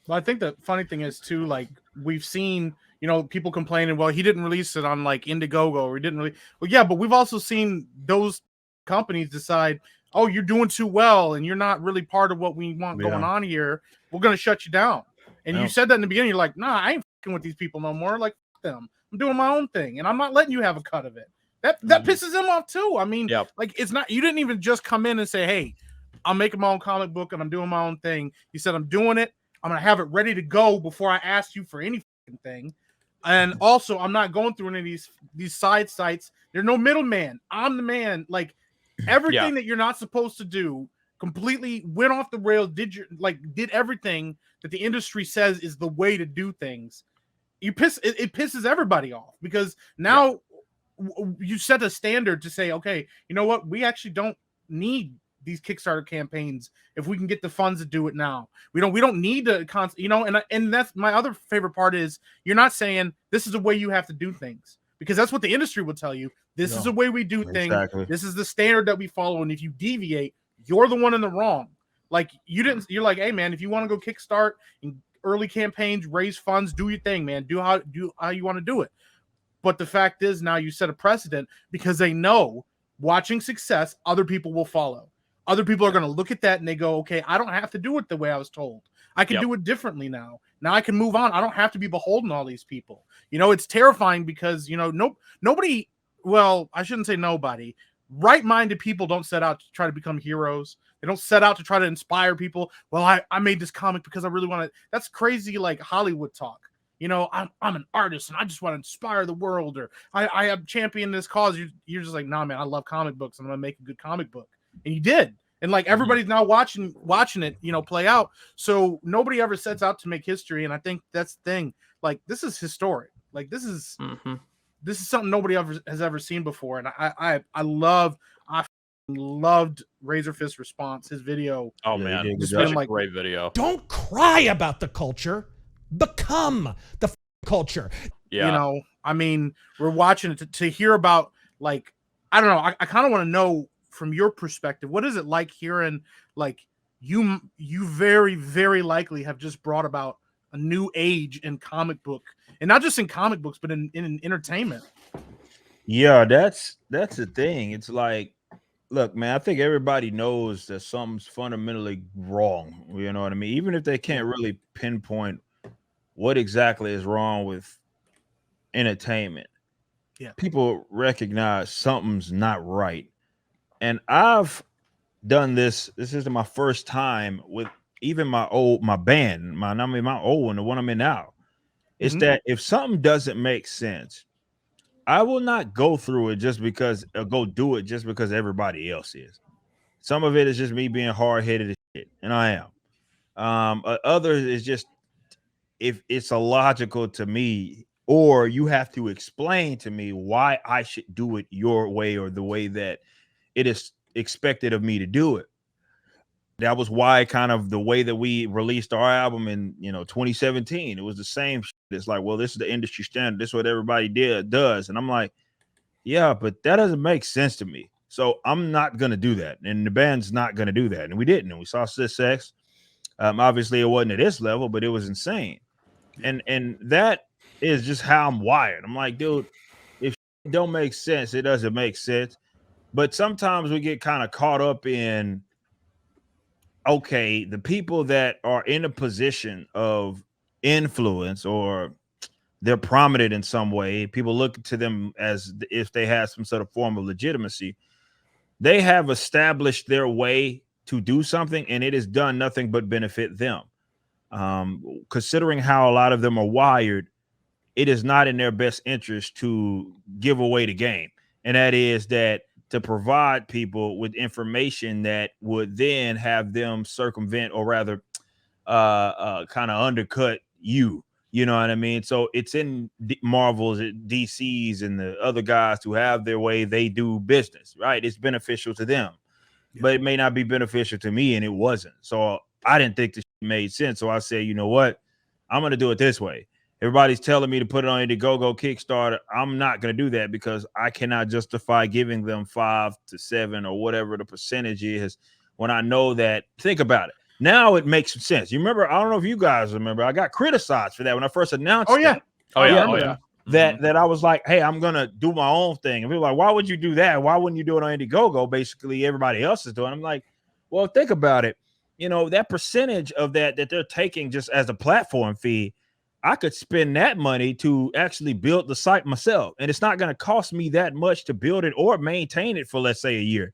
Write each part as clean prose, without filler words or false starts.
Well, I think the funny thing is too, like we've seen, people complaining, well, he didn't release it on like Indiegogo or he didn't really. Well, yeah, but we've also seen those companies decide, oh, you're doing too well and you're not really part of what we want going on here. We're gonna shut you down. And you said that in the beginning. You're like, nah, I ain't fucking with these people no more. Like them, I'm doing my own thing, and I'm not letting you have a cut of it. That pisses him off too. I mean, like it's not. You didn't even just come in and say, hey, I'm making my own comic book and I'm doing my own thing. You said I'm doing it. I'm gonna have it ready to go before I ask you for any thing. And also, I'm not going through any of these side sites. There's no middleman. I'm the man. Like everything that you're not supposed to do, completely went off the rails. Did everything that the industry says is the way to do things. It pisses everybody off because now you set a standard to say, okay, you know what? We actually don't need these Kickstarter campaigns if we can get the funds to do it now. We don't need to and that's my other favorite part is you're not saying this is the way you have to do things, because that's what the industry will tell you. This is the way we do things. This is the standard that we follow, and if you deviate, you're the one in the wrong. Like you're like, hey man, if you want to go kickstart and early campaigns, raise funds, do your thing, man. Do how you want to do it. But the fact is now you set a precedent because they know watching success, other people will follow. Other people are going to look at that and they go, okay, I don't have to do it the way I was told. I can do it differently now. Now I can move on. I don't have to be beholden to all these people. It's terrifying because, nobody, well, I shouldn't say nobody. Right-minded people don't set out to try to become heroes. They don't set out to try to inspire people. Well, I made this comic because I really want to. That's crazy, like Hollywood talk. I'm an artist and I just want to inspire the world, or I have championed this cause. You're just like, nah, man, I love comic books and I'm going to make a good comic book. And you did. And like everybody's now watching it, play out. So nobody ever sets out to make history. And I think that's the thing. Like this is historic. Like this is something nobody has ever seen before. And I loved Razor Fist's response, his video. Oh man, it's such a great video. Don't cry about the culture. Become the culture. Yeah. I mean, we're watching it to hear about, like, I don't know. I kind of want to know from your perspective, what is it like hearing, like, you very, very likely have just brought about a new age in comic book, and not just in comic books, but in entertainment. Yeah, that's the thing. It's like, look, man, I think everybody knows that something's fundamentally wrong. You know what I mean? Even if they can't really pinpoint what exactly is wrong with entertainment, people recognize something's not right. And I've done this. This isn't my first time with even my band, my old one, the one I'm in now. It's that if something doesn't make sense, I will not go through it just because, go do it just because everybody else is. Some of it is just me being hard-headed as shit, and I am. Others is just, if it's illogical to me, or you have to explain to me why I should do it your way or the way that it is expected of me to do it. That was why kind of the way that we released our album in 2017. It was the same shit. It's like, well, this is the industry standard. This is what everybody does. And I'm like, yeah, but that doesn't make sense to me. So I'm not gonna do that. And the band's not gonna do that. And we didn't. And we saw Sex. Obviously it wasn't at this level, but it was insane. And that is just how I'm wired. I'm like, dude, if it don't make sense, it doesn't make sense. But sometimes we get kind of caught up in, okay, the people that are in a position of influence or they're prominent in some way, people look to them as if they have some sort of form of legitimacy. They have established their way to do something, and it has done nothing but benefit them. Considering how a lot of them are wired, it is not in their best interest to give away the game. And that is that to provide people with information that would then have them circumvent, or rather kind of undercut you. You know what I mean? So it's in Marvel's, DC's, and the other guys who have their way they do business, right? It's beneficial to them, but it may not be beneficial to me, and it wasn't. So I didn't think this made sense. So I said, you know what? I'm going to do it this way. Everybody's telling me to put it on Indiegogo, Kickstarter. I'm not going to do that because I cannot justify giving them 5 to 7 or whatever the percentage is when I know that. Think about it. Now it makes some sense. You remember? I don't know if you guys remember. I got criticized for that when I first announced. Oh yeah. That. Oh yeah. That I was like, hey, I'm gonna do my own thing. And people were like, why would you do that? Why wouldn't you do it on Indiegogo? Basically, everybody else is doing. I'm like, well, think about it. You know, that percentage of that they're taking just as a platform fee, I could spend that money to actually build the site myself, and it's not going to cost me that much to build it or maintain it for, let's say, a year.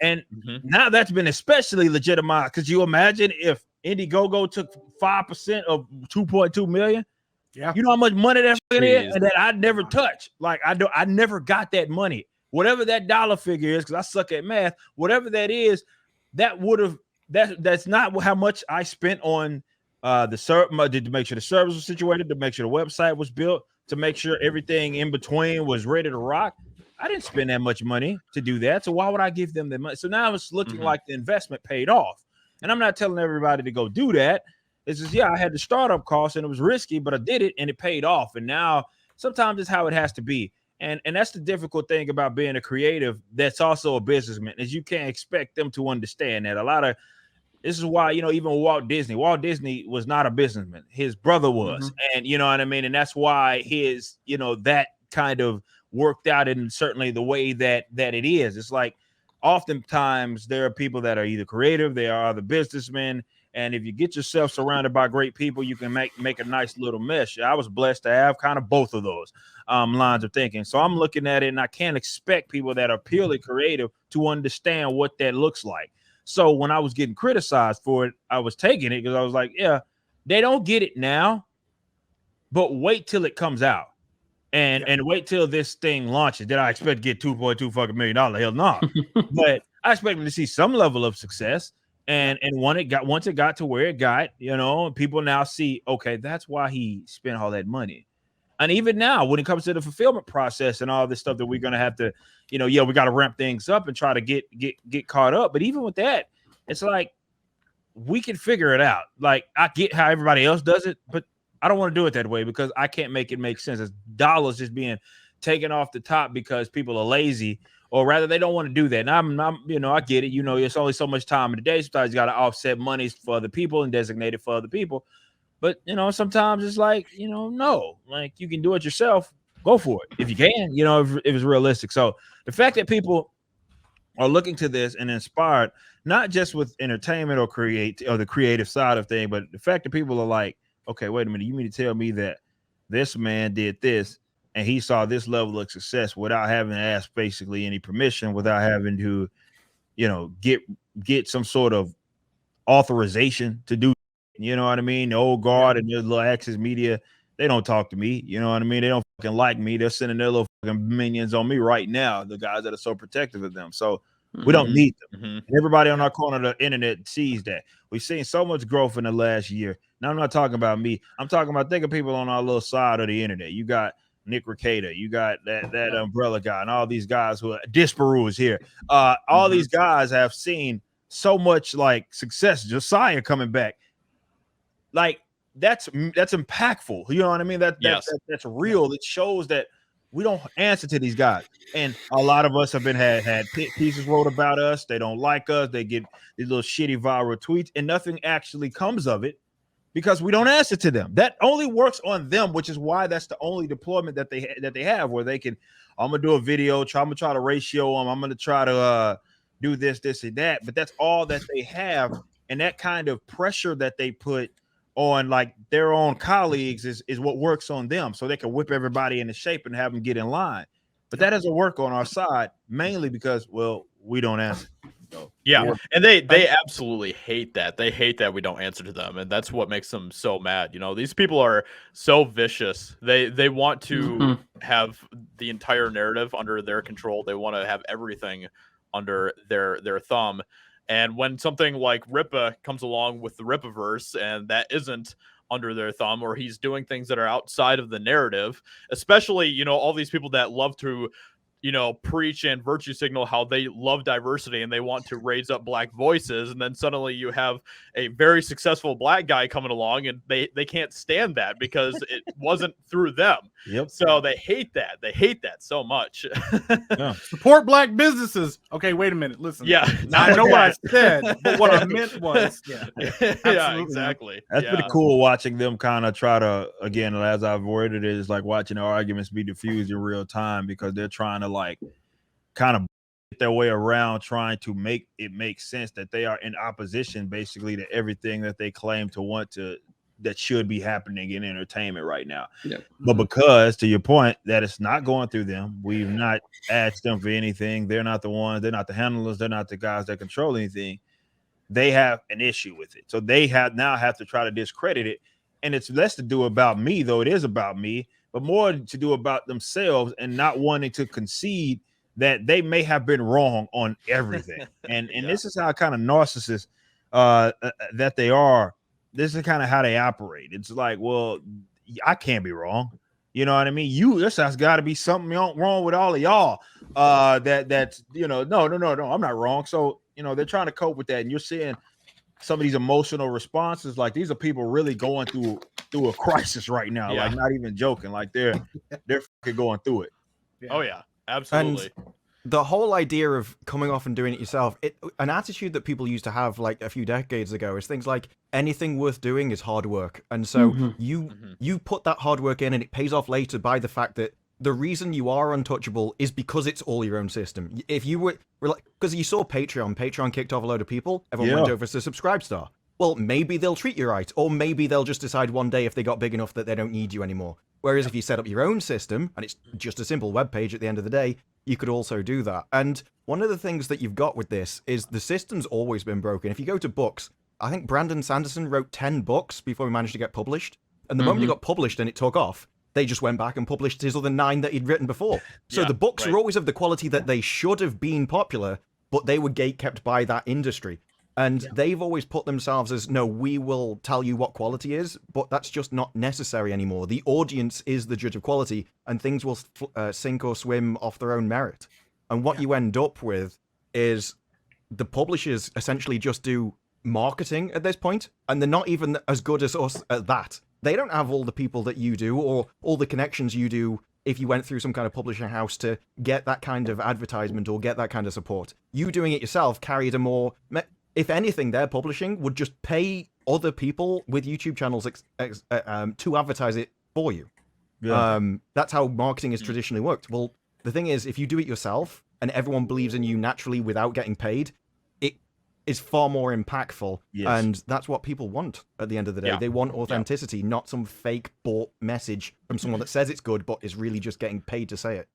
And now that's been especially legitimized, because you imagine if Indiegogo took 5% of 2.2 million. Yeah, you know how much money that's is, and that I never touch. Like I never got that money, whatever that dollar figure is, because I suck at math. Whatever that is, that would have that's not how much I spent on the server to make sure the servers was situated, to make sure the website was built, to make sure everything in between was ready to rock. I didn't spend that much money to do that, so why would I give them the money? So now it's looking like the investment paid off, and I'm not telling everybody to go do that. It's just, I had the startup cost and it was risky, but I did it and it paid off. And now sometimes it's how it has to be. And that's the difficult thing about being a creative that's also a businessman, is you can't expect them to understand that. This is why, even Walt Disney was not a businessman. His brother was. And you know what I mean? And that's why his, that kind of worked out in certainly the way that it is. It's like oftentimes there are people that are either creative, they are the businessmen. And if you get yourself surrounded by great people, you can make a nice little mesh. I was blessed to have kind of both of those lines of thinking. So I'm looking at it, and I can't expect people that are purely creative to understand what that looks like. So when I was getting criticized for it, I was taking it because I was like, yeah, they don't get it now, but wait till it comes out. And wait till this thing launches. Did I expect to get $2.2 million? Hell no. But I expected to see some level of success. And once it got to where it got, people now see, okay, that's why he spent all that money. And even now, when it comes to the fulfillment process and all this stuff that we're going to have to, we got to ramp things up and try to get caught up. But even with that, it's like, we can figure it out. Like, I get how everybody else does it, but I don't want to do it that way, because I can't make it make sense. It's dollars just being taken off the top because people are lazy. Or rather, they don't want to do that. And I'm I get it. It's only so much time in the day. Sometimes you got to offset monies for other people and designate it for other people. But, sometimes it's like, no, like, you can do it yourself. Go for it. If you can, if it's realistic. So the fact that people are looking to this and inspired, not just with entertainment or the creative side of things, but the fact that people are like, okay, wait a minute, you mean to tell me that this man did this and he saw this level of success without having to ask basically any permission, without having to, get some sort of authorization to do, you know what I mean? The old guard and their little Access Media, they don't talk to me, you know what I mean? They don't fucking like me. They're sending their little fucking minions on me right now, the guys that are so protective of them. So we don't need them. And everybody on our corner of the internet sees that. We've seen so much growth in the last year. Now, I'm not talking about me. I'm talking about, think of people on our little side of the internet. You got Nick Ricada, you got that umbrella guy, and all these guys who are Disparu is here. All these guys have seen so much like success. Josiah coming back, like that's impactful. You know what I mean? That's real. It shows that we don't answer to these guys, and a lot of us have been had pieces wrote about us. They don't like us. They get these little shitty viral tweets, and nothing actually comes of it, because we don't answer to them. That only works on them, which is why that's the only deployment that they have, where they can, I'm gonna do a video, I'm gonna try to ratio them, I'm gonna try to do this and that. But that's all that they have, and that kind of pressure that they put on like their own colleagues is what works on them, so they can whip everybody into shape and have them get in line. But that doesn't work on our side, mainly because, well, we don't answer. So, and they absolutely hate that. They hate that we don't answer to them, and that's what makes them so mad. These people are so vicious. They want to have the entire narrative under their control. They want to have everything under their thumb. And when something like Rippa comes along with the Rippaverse, and that isn't under their thumb, or he's doing things that are outside of the narrative, especially, all these people that love to preach and virtue signal how they love diversity and they want to raise up black voices, and then suddenly you have a very successful black guy coming along and they can't stand that because it wasn't through them. Yep. So they hate that. They hate that so much. Yeah. Support black businesses. Okay, wait a minute. Listen. Yeah. I know what I said, but what I meant was, yeah, absolutely. exactly. That's pretty cool watching them kind of try to, again, as I've worded it, is like watching the arguments be diffused in real time, because they're trying to like kind of get their way around trying to make it make sense that they are in opposition basically to everything that they claim to want to, that should be happening in entertainment right now. Yeah. But because, to your point, that it's not going through them, we've not asked them for anything. They're not the ones, they're not the handlers, they're not the guys that control anything. They have an issue with it. So they now have to try to discredit it. And it's less to do about me, though it is about me, but more to do about themselves and not wanting to concede that they may have been wrong on everything. And this is how kind of narcissists that they are. This is kind of how they operate. It's like, well, I can't be wrong. You know what I mean? This has got to be something wrong with all of y'all. That's no, I'm not wrong. So, they're trying to cope with that. And you're seeing some of these emotional responses. Like, these are people really going through a crisis right now. Yeah. Like, not even joking. Like they're fucking going through it. Yeah. Oh yeah, absolutely. And the whole idea of coming off and doing it yourself, an attitude that people used to have like a few decades ago is things like anything worth doing is hard work. And so you put that hard work in and it pays off later by the fact that the reason you are untouchable is because it's all your own system. If you were like, because you saw Patreon kicked off a load of people, everyone went over to Subscribestar. Well, maybe they'll treat you right, or maybe they'll just decide one day if they got big enough that they don't need you anymore. Whereas if you set up your own system, and it's just a simple web page at the end of the day, you could also do that. And one of the things that you've got with this is the system's always been broken. If you go to books, I think Brandon Sanderson wrote 10 books before he managed to get published. And the moment he got published and it took off, they just went back and published his other 9 that he'd written before. So the books were always of the quality that they should have been popular, but they were gatekept by that industry. And they've always put themselves as, no, we will tell you what quality is, but that's just not necessary anymore. The audience is the judge of quality, and things will sink or swim off their own merit. And what you end up with is the publishers essentially just do marketing at this point, and they're not even as good as us at that. They don't have all the people that you do, or all the connections you do if you went through some kind of publishing house to get that kind of advertisement or get that kind of support. You doing it yourself carried a more... If anything, their publishing would just pay other people with YouTube channels to advertise it for you. Yeah. That's how marketing has traditionally worked. Well, the thing is, if you do it yourself and everyone believes in you naturally without getting paid, it is far more impactful. Yes. And that's what people want at the end of the day. Yeah. They want authenticity, not some fake bought message from someone that says it's good, but is really just getting paid to say it.